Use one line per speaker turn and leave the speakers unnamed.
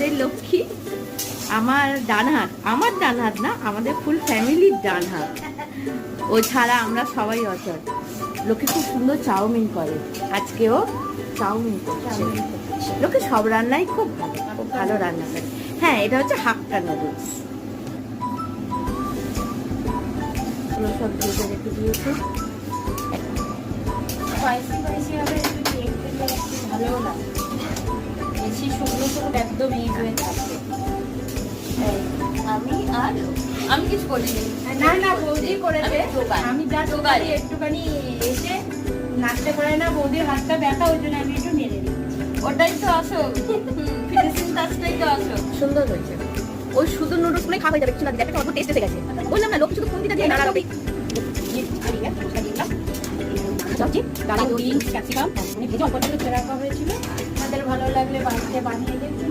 আমাদের লক্ষ্মী, আমার ডান হাত না, আমাদের ফুল ফ্যামিলির ডান হাত। ও ছাড়া আমরা সবাই অচল। লক্ষ্মী খুব সুন্দর চাউমিন করে, আজকেও চাউমিন করছে। লক্ষ্মী সব রান্নাই খুব ভালো রান্না করে। হ্যাঁ, এটা হচ্ছে হাক্কা নুডলস। সব ভেজে রেখে দিয়েছে।
স্পাইসি হবে, একটু তেল দিলে একটু ভালোও লাগে। বেশি শুকনো একদম এই হয়ে থাকবে।
আমি কিছু করিনি।
না বৌদি করেছে। আমি যা টোকারি একটুখানি এসে নাচতে পারে না, বৌদির হাতটা ব্যথা, ওই জন্য আমি একটু নেড়ে দিচ্ছি।
ওটাই তো আসল ফিনিশিং টাচটাই তো আসল। সুন্দর হয়েছে। ওই শুধু নুডলস গুলো খাওয়া যাবে, কিছু না দিলে একটা অল্প টেস্ট এসে গেছে। বললাম না, লক্ষ্মী শুধু ফোনটা দিয়ে নাড়া রবি
ক্যাপসিকাম ভেজে অল্প একটু রাখা হয়েছিল। আমাদের ভালো লাগলে বাড়িতে বানিয়ে দিচ্ছি।